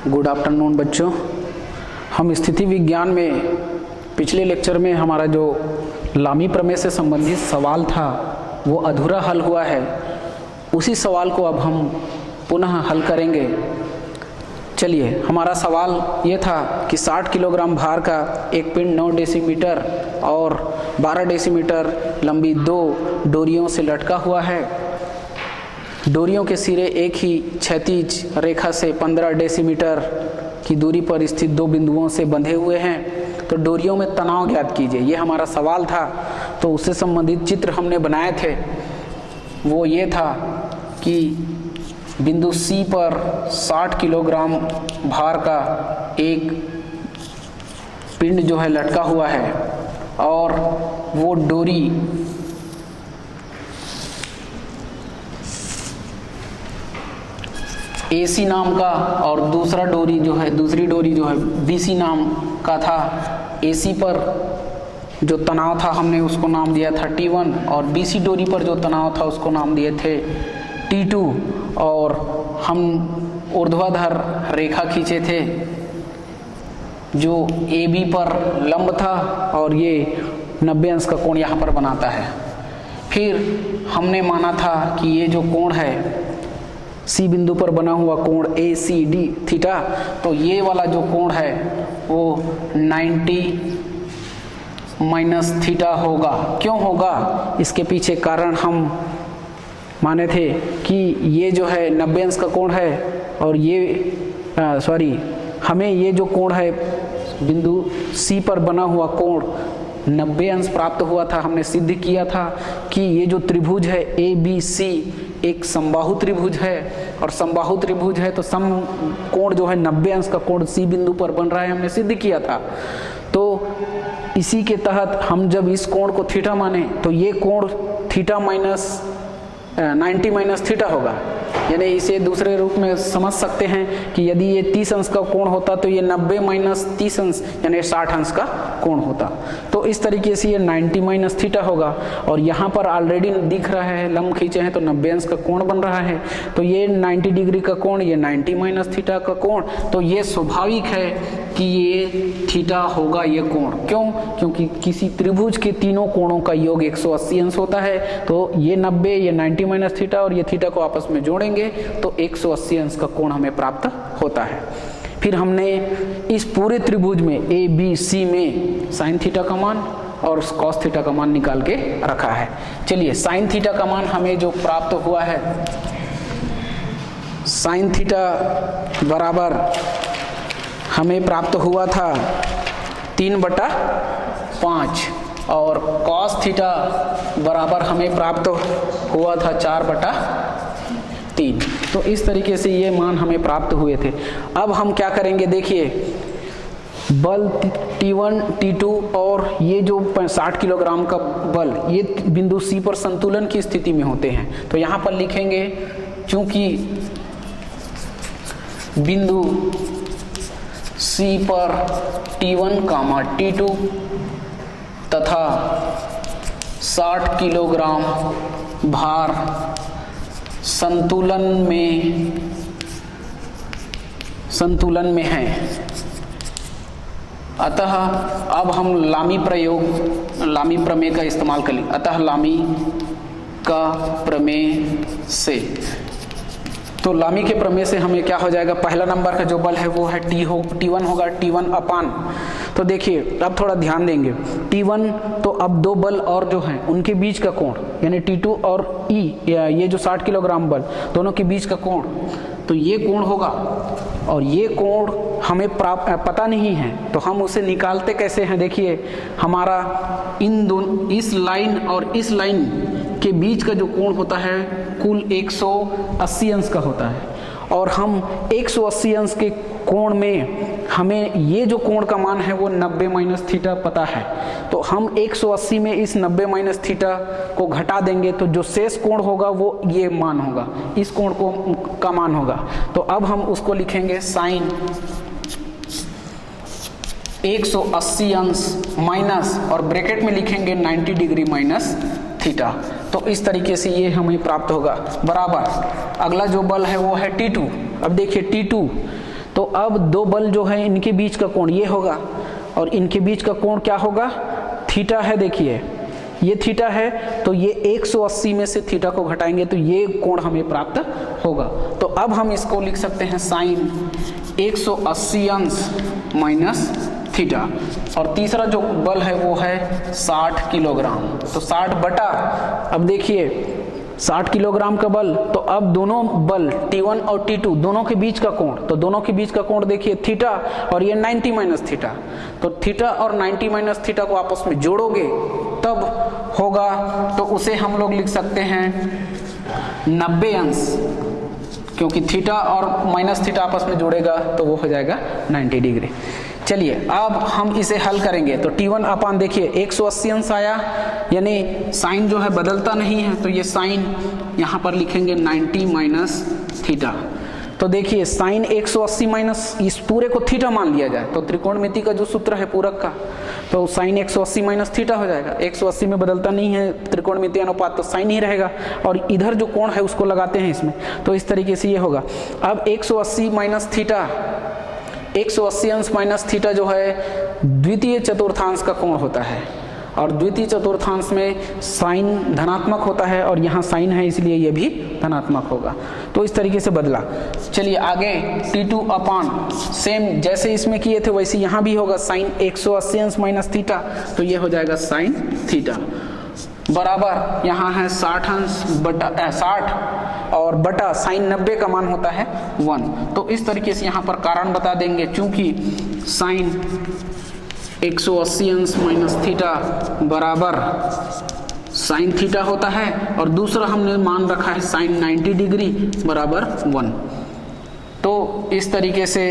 Good afternoon बच्चों। हम स्थिति विज्ञान में पिछले लेक्चर में हमारा जो लामी प्रमेय से संबंधित सवाल था वो अधूरा हल हुआ है। उसी सवाल को अब हम पुनः हल करेंगे। चलिए, हमारा सवाल ये था कि 60 किलोग्राम भार का एक पिंड 9 डेसीमीटर और 12 डेसीमीटर लंबी 2 डोरियों से लटका हुआ है। डोरियों के सिरे एक ही क्षैतिज रेखा से 15 डेसीमीटर की दूरी पर स्थित 2 बिंदुओं से बंधे हुए हैं। तो डोरियों में तनाव ज्ञात कीजिए, ये हमारा सवाल था। तो उससे संबंधित चित्र हमने बनाए थे। वो ये था कि बिंदु C पर 60 किलोग्राम भार का एक पिंड जो है लटका हुआ है और वो डोरी AC नाम का और दूसरी डोरी जो है BC नाम का था। AC पर जो तनाव था हमने उसको नाम दिया था T1 और BC डोरी पर जो तनाव था उसको नाम दिए थे T2 और हम ऊर्ध्वाधर रेखा खींचे थे जो AB पर लंब था और ये 90 अंश का कोण यहाँ पर बनाता है। फिर हमने माना था कि ये जो कोण है C बिंदु पर बना हुआ कोण ACD थीटा, तो ये वाला जो कोण है वो 90 माइनस थीटा होगा। क्यों होगा, इसके पीछे कारण हम माने थे कि ये जो है 90 अंश का कोण है और ये हमें ये जो कोण है बिंदु C पर बना हुआ कोण 90 अंश प्राप्त हुआ था। हमने सिद्ध किया था कि ये जो त्रिभुज है ABC एक समबाहु त्रिभुज है और समबाहु त्रिभुज है तो सम कोण जो है 90 अंश का कोण C बिंदु पर बन रहा है, हमने सिद्ध किया था। तो इसी के तहत हम जब इस कोण को थीटा माने तो ये कोण थीटा माइनस 90 माइनस थीटा होगा। यानी इसे दूसरे रूप में समझ सकते हैं कि यदि ये 30 अंश का कोण होता तो ये 90 माइनस 30 अंश यानी 60 अंश का कोण होता। तो इस तरीके से ये 90 माइनस थीटा होगा और यहाँ पर ऑलरेडी दिख रहा है, लंब खींचे हैं तो 90 अंश का कोण बन रहा है। तो ये 90 डिग्री का कोण, ये 90 माइनस थीटा का कोण, तो ये स्वाभाविक है कि ये थीटा होगा ये कोण। क्यों? क्योंकि किसी त्रिभुज के तीनों कोणों का योग 180 अंश होता है। तो ये 90, ये 90 माइनस थीटा और ये थीटा को आपस में जोड़ेंगे तो 180 अंश का कोण हमें प्राप्त होता है। फिर हमने इस पूरे त्रिभुज में ABC में साइन थीटा का मान और कॉस थीटा का मान निकाल के रखा है। चलिए, साइन थीटा का मान हमें जो प्राप्त हुआ है, साइन थीटा बराबर हमें प्राप्त हुआ था 3/5 और कॉस थीटा बराबर हमें प्राप्त हुआ था 4/3। तो इस तरीके से ये मान हमें प्राप्त हुए थे। अब हम क्या करेंगे, देखिए, बल T1 T2 और ये जो 60 किलोग्राम का बल ये बिंदु C पर संतुलन की स्थिति में होते हैं। तो यहाँ पर लिखेंगे, चूंकि बिंदु C पर T1, T2 तथा 60 किलोग्राम भार संतुलन में है। अतः अब हम लामी प्रमेय का इस्तेमाल करें। अतः लामी का प्रमेय से, तो लामी के प्रमेय से हमें क्या हो जाएगा, पहला नंबर का जो बल है वो है T1 होगा T1 अपान। तो देखिए, अब थोड़ा ध्यान देंगे, T1 तो अब 2 बल और जो हैं उनके बीच का कोण यानी T2 और E, ये जो 60 किलोग्राम बल दोनों के बीच का कोण, तो ये कोण होगा और ये कोण हमें पता नहीं है तो हम उसे निकालते कैसे हैं। देखिए, हमारा इस लाइन और इस लाइन के बीच का जो कोण होता है कुल 180 अंश का होता है और हम 180 अंश के कोण में हमें ये जो कोण का मान है वो 90 माइनस थीटा पता है। तो हम 180 में इस 90 माइनस थीटा को घटा देंगे तो जो शेष कोण होगा वो ये मान होगा, इस कोण का मान होगा। तो अब हम उसको लिखेंगे साइन 180 अंश माइनस और ब्रैकेट में लिखेंगे 90 डिग्री माइनस थीटा। तो इस तरीके से ये हमें प्राप्त होगा बराबर। अगला जो बल है वो है T2। अब देखिए T2, तो अब दो बल जो है इनके बीच का कोण ये होगा, और इनके बीच का कोण क्या होगा, थीटा है। देखिए ये थीटा है, तो ये 180 में से थीटा को घटाएंगे तो ये कोण हमें प्राप्त होगा। तो अब हम इसको लिख सकते हैं साइन 180 अंश माइनस थीटा, और तीसरा जो बल है वो है 60 किलोग्राम। तो 60 बटा, अब देखिए 60 किलोग्राम का बल, तो अब दोनों बल T1 और T2 दोनों के बीच का कोण, तो दोनों के बीच का कोण देखिए थीटा, और ये 90 माइनस थीटा, तो थीटा और 90 माइनस थीटा को आपस में जोड़ोगे तब होगा, तो उसे हम लोग लिख सकते हैं 90 अंश, क्योंकि थीटा और माइनस थीटा आपस में जोड़ेगा तो वो हो जाएगा 90 डिग्री। चलिए अब हम इसे हल करेंगे, तो T1 अपान देखिए 180 अंश आया, यानी साइन जो है बदलता नहीं है, तो ये साइन यहाँ पर लिखेंगे 90 माइनस थीटा। तो देखिए साइन 180 माइनस, इस पूरे को थीटा मान लिया जाए तो त्रिकोणमिति का जो सूत्र है पूरक का, तो साइन 180 माइनस थीटा हो जाएगा। 180 में बदलता नहीं है त्रिकोणमिति अनुपात, तो साइन ही रहेगा, और इधर जो कोण है उसको लगाते हैं इसमें, तो इस तरीके से ये होगा। अब 180 माइनस थीटा, 180 अंश माइनस थीटा जो है द्वितीय चतुर्थांश का कोण होता है, और द्वितीय चतुर्थांश में साइन धनात्मक होता है, और यहाँ साइन है इसलिए ये भी धनात्मक होगा। तो इस तरीके से बदला। चलिए आगे T2 अपान, सेम जैसे इसमें किए थे वैसे यहाँ भी होगा, साइन 180 अंश माइनस थीटा, तो ये हो जाएगा साइन थीटा, बराबर यहाँ है 60 अंश बटा 60 और बटा साइन 90 का मान होता है 1। तो इस तरीके से यहाँ पर कारण बता देंगे, चूंकि साइन 180 अंश माइनस थीटा बराबर साइन थीटा होता है, और दूसरा हमने मान रखा है साइन 90 डिग्री बराबर 1। तो इस तरीके से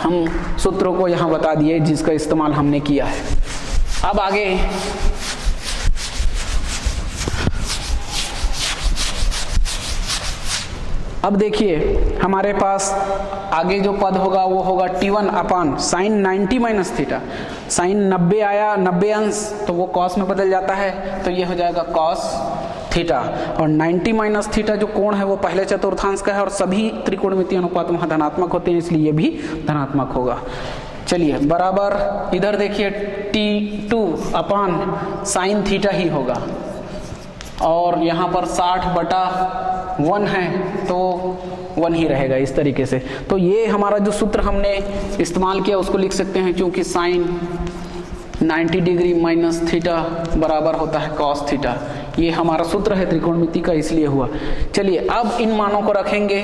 हम सूत्रों को यहाँ बता दिए जिसका इस्तेमाल हमने किया है। अब आगे अब देखिए हमारे पास आगे जो पद होगा वो होगा T1 upon sine 90 minus theta. Sine 90 आया, 90 अंश, तो वो कॉस में बदल जाता है, तो ये हो जाएगा कॉस थीटा, और 90 माइनस थीटा जो कोण है वो पहले चतुर्थांश का है, और सभी त्रिकोणमितीय अनुपात वहाँ धनात्मक होते हैं इसलिए ये भी धनात्मक होगा। चलिए बराबर इधर देखिए T2 अपान साइन थीटा ही होगा, और यहाँ पर 60 बटा 1 है तो 1 ही रहेगा इस तरीके से। तो ये हमारा जो सूत्र हमने इस्तेमाल किया उसको लिख सकते हैं, क्योंकि साइन 90 डिग्री माइनस थीटा बराबर होता है कॉस थीटा। ये हमारा सूत्र है त्रिकोणमिति का, इसलिए हुआ। चलिए अब इन मानों को रखेंगे,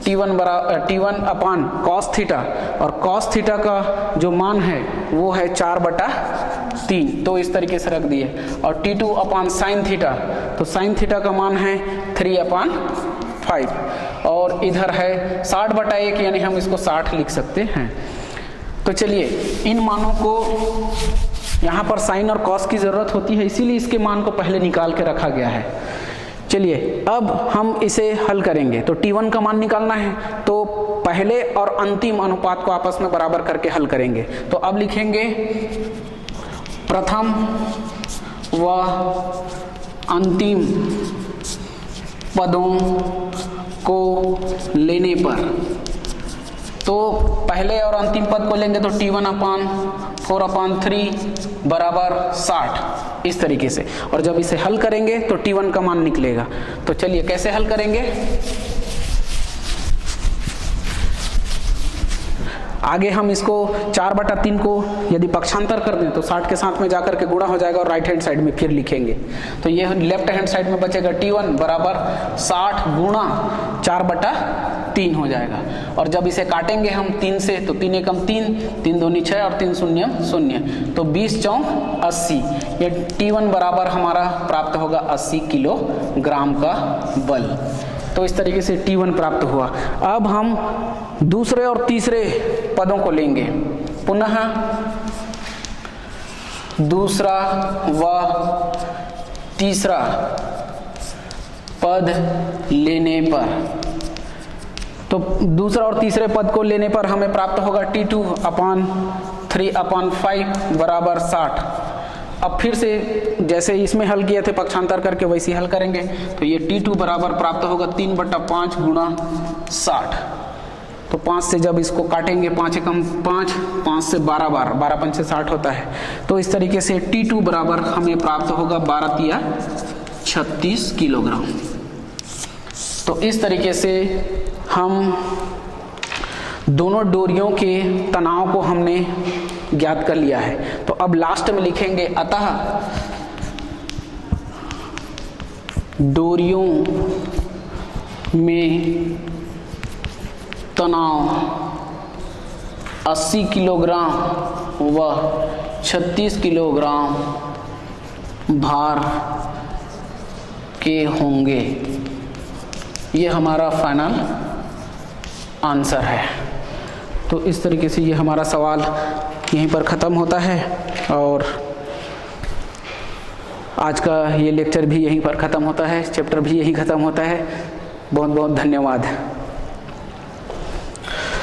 T1 अपान कॉस थीटा, और कॉस थीटा का जो मान है वो है 4/3, तो इस तरीके से रख दिए, और T2 अपान साइन थीटा, तो साइन थीटा का मान है 3/5, और इधर है 60/1 यानी हम इसको 60 लिख सकते हैं। तो चलिए इन मानों को, यहाँ पर साइन और कॉस की ज़रूरत होती है इसीलिए इसके मान को पहले निकाल के रखा गया है। चलिए अब हम इसे हल करेंगे, तो T1 का मान निकालना है, तो पहले और अंतिम अनुपात को आपस में बराबर करके हल करेंगे। तो अब लिखेंगे प्रथम व अंतिम पदों को लेने पर, तो पहले और अंतिम पद को लेंगे तो T1 अपान 4/3 बराबर 60 इस तरीके से, और जब इसे हल करेंगे तो T1 का मान निकलेगा। तो चलिए कैसे हल करेंगे, आगे हम इसको 4/3 को यदि पक्षांतर कर दें तो 60 के साथ में जाकर के गुणा हो जाएगा, और राइट हैंड साइड में फिर लिखेंगे, तो ये लेफ्ट हैंड साइड में बचेगा T1 बराबर 60 गुणा 4/3 हो जाएगा। और जब इसे काटेंगे हम 3 से, तो 3 एकम 3, 3 दूनी 6 और 3 शून्य 0, तो 20 चौक 80, ये T1 बराबर हमारा प्राप्त होगा 80 किलोग्राम का बल। तो इस तरीके से T1 प्राप्त हुआ। अब हम दूसरे और तीसरे पदों को लेंगे, पुनः दूसरा व तीसरा पद लेने पर, तो दूसरा और तीसरे पद को लेने पर हमें प्राप्त होगा T2 अपान 3/5 बराबर 60। अब फिर से जैसे इसमें हल किए थे पक्षांतर करके वैसे हल करेंगे, तो ये T2 बराबर प्राप्त होगा 3/5 गुणा 60, तो 5 से जब इसको काटेंगे, 5 एकम 5, 5 से 12 बार, 12 पंच से 60 होता है। तो इस तरीके से T2 बराबर हमें प्राप्त होगा 12 तिया 36 किलोग्राम। तो इस तरीके से हम दोनों डोरियों के तनाव को हमने ज्ञात कर लिया है। तो अब लास्ट में लिखेंगे अतः डोरियों में तनाव 80 किलोग्राम व 36 किलोग्राम भार के होंगे। ये हमारा फाइनल आंसर है। तो इस तरीके से ये हमारा सवाल यहीं पर ख़त्म होता है और आज का ये लेक्चर भी यहीं पर ख़त्म होता है, चैप्टर भी यहीं ख़त्म होता है। बहुत बहुत धन्यवाद।